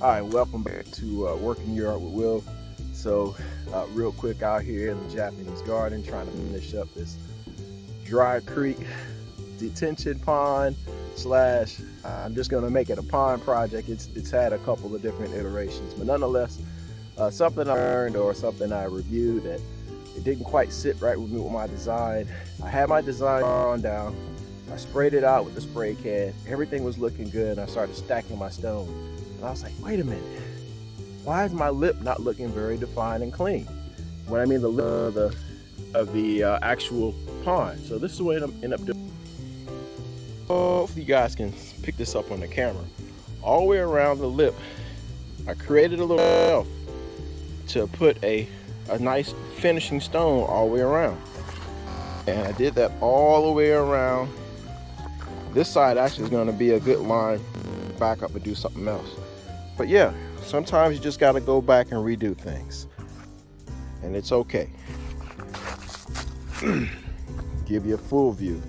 All right, welcome back to Working Yard with Will. So, real quick out here in the Japanese garden, trying to finish up this dry creek detention pond slash. I'm just going to make it a pond project. It's had a couple of different iterations, but nonetheless, something I learned or something I reviewed that it didn't quite sit right with me with my design. I had my design drawn down. I sprayed it out with the spray can. Everything was looking good. And I started stacking my stone. And I was like, wait a minute, why is my lip not looking very defined and clean? When I mean the lip of the actual pond. So this is what I end up doing. Hopefully you guys can pick this up on the camera. All the way around the lip, I created a little shelf to put a nice finishing stone all the way around. And I did that all the way around. This side actually is going to be a good line back up and do something else. But yeah, sometimes you just got to go back and redo things, and it's okay. Give you a full view.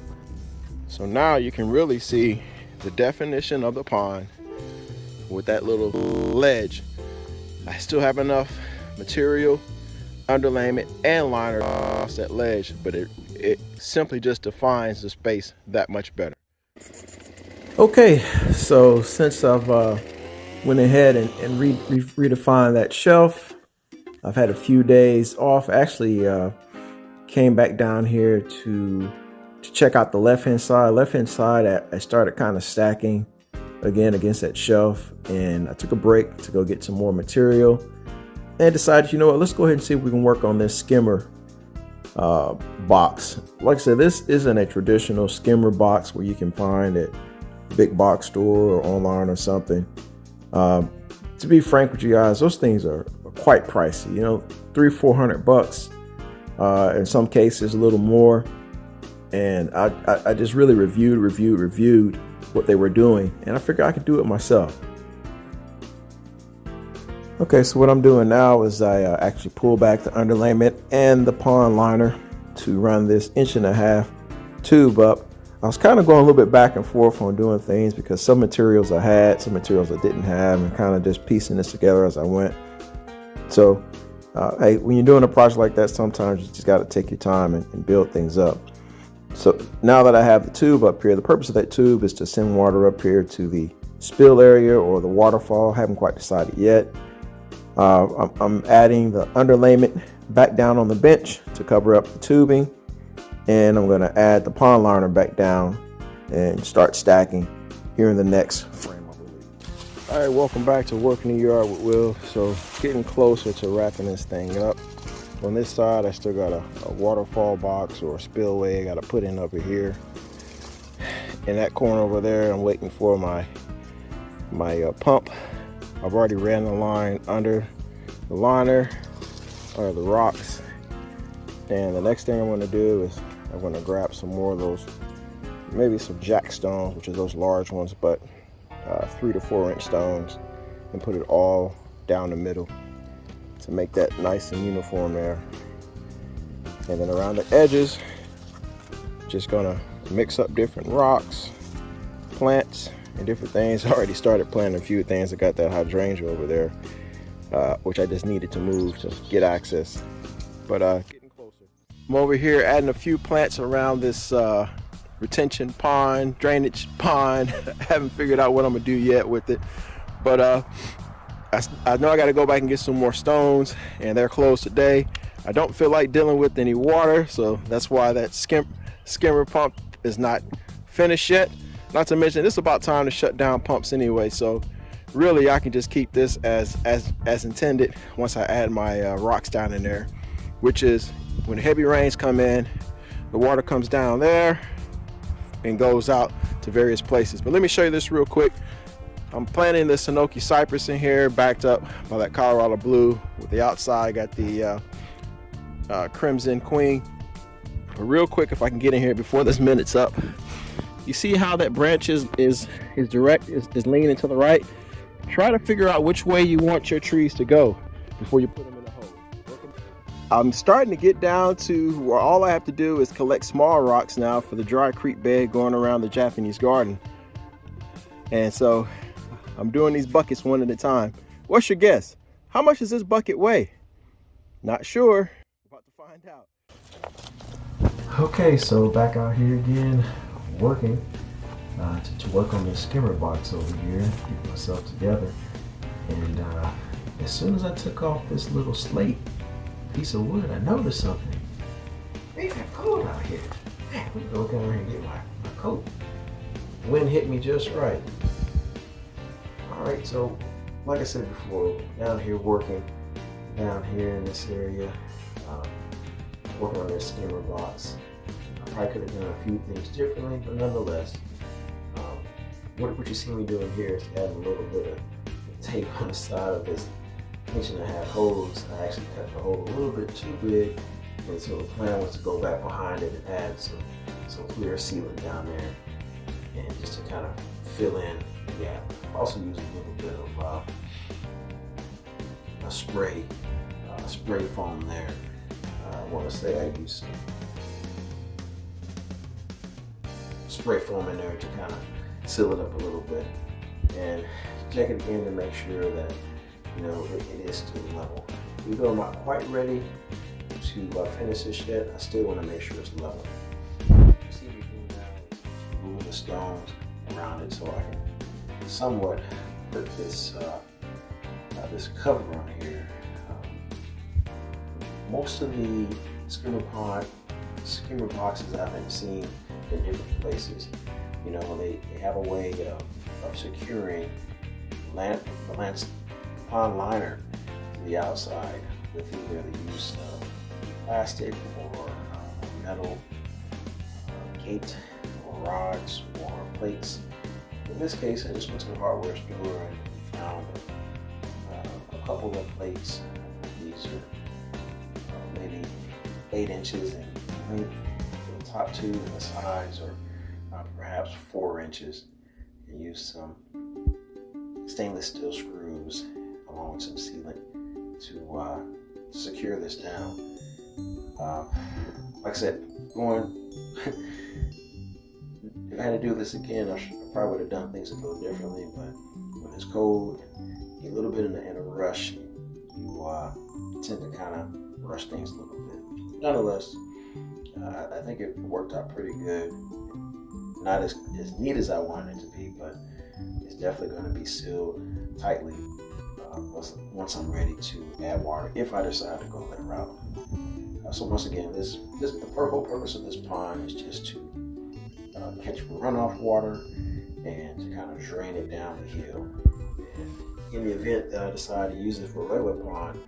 So now you can really see the definition of the pond with that little ledge. I still have enough material, underlayment, and liner across that ledge, but it simply just defines the space that much better. Okay, so since I've went ahead and redefined that shelf, I've had a few days off. Actually came back down here to check out the left-hand side. Left-hand side, I started kind of stacking again against that shelf, and I took a break to go get some more material and decided, you know what, let's go ahead and see if we can work on this skimmer box. Like I said, this isn't a traditional skimmer box where you can find at big box store or online or something. To be frank with you guys, those things are quite pricey. You know, $300-400. In some cases, a little more. And I just really reviewed what they were doing, and I figured I could do it myself. Okay, so what I'm doing now is I actually pull back the underlayment and the pond liner to run this 1.5-inch tube up. I was kind of going a little bit back and forth on doing things because some materials I had, some materials I didn't have, and kind of just piecing this together as I went. So, hey, when you're doing a project like that, sometimes you just got to take your time and build things up. So now that I have the tube up here, the purpose of that tube is to send water up here to the spill area or the waterfall. I haven't quite decided yet. I'm adding the underlayment back down on the bench to cover up the tubing. And I'm going to add the pond liner back down and start stacking here in the next frame, I believe. All right, welcome back to Working the Yard with Will. So getting closer to wrapping this thing up. On this side, I still got a waterfall box or a spillway I got to put in over here. In that corner over there, I'm waiting for my pump. I've already ran the line under the liner or the rocks. And the next thing I'm going to do is I'm going to grab some more of those, maybe some jack stones, which are those large ones, but 3 to 4 inch stones, and put it all down the middle to make that nice and uniform there. And then around the edges, just going to mix up different rocks, plants, and different things. I already started planting a few things. I got that hydrangea over there, which I just needed to move to get access. But getting closer. I'm over here adding a few plants around this retention pond, drainage pond. I haven't figured out what I'm gonna do yet with it, but I know I got to go back and get some more stones, and they're closed today. I don't feel like dealing with any water, so that's why that skimmer pump is not finished yet. Not to mention, it's about time to shut down pumps anyway, so really I can just keep this as intended once I add my rocks down in there, which is when the heavy rains come in, the water comes down there and goes out to various places. But let me show you this real quick. I'm planting the Sanoki cypress in here, backed up by that Colorado blue. With the outside, got the crimson queen. But real quick, if I can get in here before this minute's up, you see how that branch is leaning to the right? Try to figure out which way you want your trees to go before you put them in the hole. I'm starting to get down to where all I have to do is collect small rocks now for the dry creek bed going around the Japanese garden. And so I'm doing these buckets one at a time. What's your guess? How much does this bucket weigh? Not sure. About to find out. Okay, so back out here again, working to work on this skimmer box over here, get myself together. And as soon as I took off this little slate piece of wood, I noticed something. It's cold out here. Man, we go down here and get my coat. Wind hit me just right. All right, so like I said before, down here working, down here in this area, working on this skimmer box. I probably could have done a few things differently, but nonetheless, what you see me doing here is adding a little bit of tape on the side of this 1.5-inch hose. I actually cut the hole a little bit too big, and so the plan was to go back behind it and add some clear sealant down there, and just to kind of fill in the gap. Also use a little bit of a spray foam there. I want to say I used some spray foam in there to kind of seal it up a little bit, and check it again to make sure that it is still level. Even though I'm not quite ready to finish this yet, I still want to make sure it's level. You see me doing now is moving the stones around it so I can somewhat put this this cover on here. Most of the skimmer boxes I've been seeing in different places, they have a way of securing the pond liner to the outside with either the use of plastic or metal gate or rods or plates. In this case, I just went to the hardware store and found a couple of plates. These are maybe 8 inches in length for the top two, and the sides are perhaps 4 inches. You use some stainless steel screws along with some sealant to secure this down. Like I said, if I had to do this again, I probably would have done things a little differently, but when it's cold, you get a little bit in a rush, you tend to kind of rush things a little bit. Nonetheless, I think it worked out pretty good. Not as neat as I wanted it to be, but it's definitely going to be sealed tightly once I'm ready to add water, if I decide to go that route. So once again, the whole purpose of this pond is just to catch runoff water and to kind of drain it down the hill. And in the event that I decide to use it for a regular pond,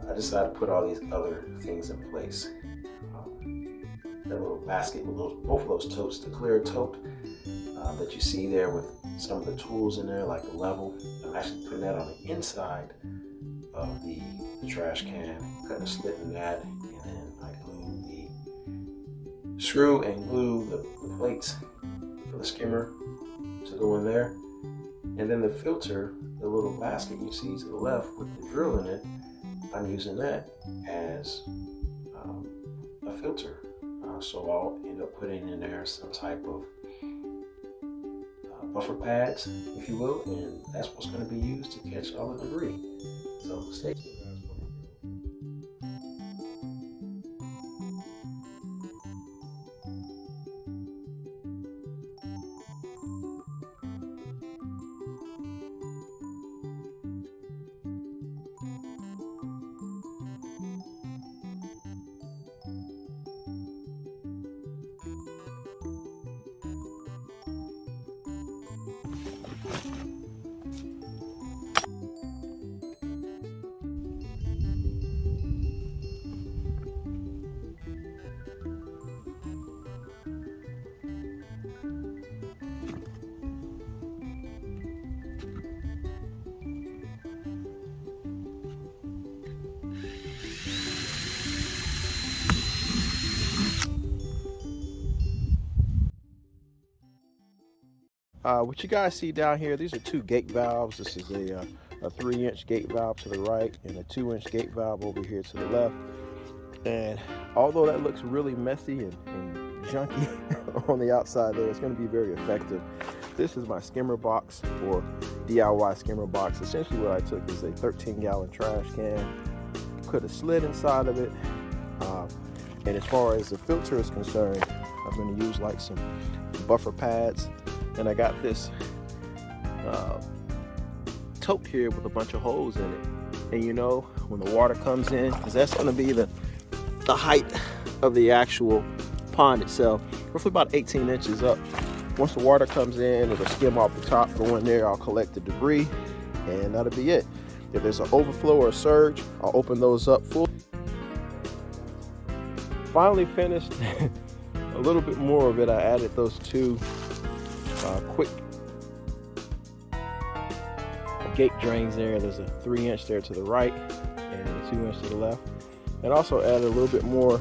I decided to put all these other things in place. That little basket with both of those totes, the clear tote that you see there with some of the tools in there, like the level. I'm actually putting that on the inside of the trash can, cutting a slit in that, and then I glue the screw and glue the plates for the skimmer to go in there. And then the filter, the little basket you see to the left with the drill in it, I'm using that as a filter. So I'll end up putting in there some type of buffer pads, if you will, and that's what's going to be used to catch all the debris. So stay tuned, guys. What you guys see down here, these are 2 gate valves. This is a 3-inch gate valve to the right and a 2-inch gate valve over here to the left. And although that looks really messy and junky on the outside there, it's going to be very effective This is my skimmer box, or DIY skimmer box. Essentially what I took is a 13-gallon trash can, put a slit inside of it, and as far as the filter is concerned, I'm going to use like some buffer pads, and I got this tote here with a bunch of holes in it. And you know, when the water comes in, because that's going to be the height of the actual pond itself, roughly about 18 inches up. Once the water comes in, it'll skim off the top, go in there, I'll collect the debris, and that'll be it. If there's an overflow or a surge, I'll open those up full. Finally finished a little bit more of it. I added those two quick gate drains there. There's a 3-inch there to the right and a 2-inch to the left. And also added a little bit more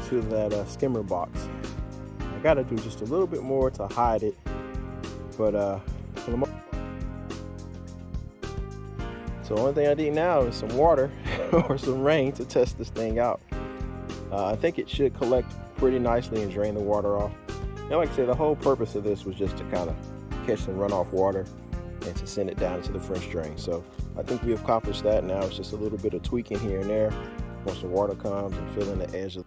to that skimmer box. I got to do just a little bit more to hide it, but for the most, so the only thing I need now is some water or some rain to test this thing out. I think it should collect pretty nicely and drain the water off. And like I said, the whole purpose of this was just to kind of catch some runoff water and to send it down into the French drain. So I think we have accomplished that. Now it's just a little bit of tweaking here and there once the water comes and filling the edge of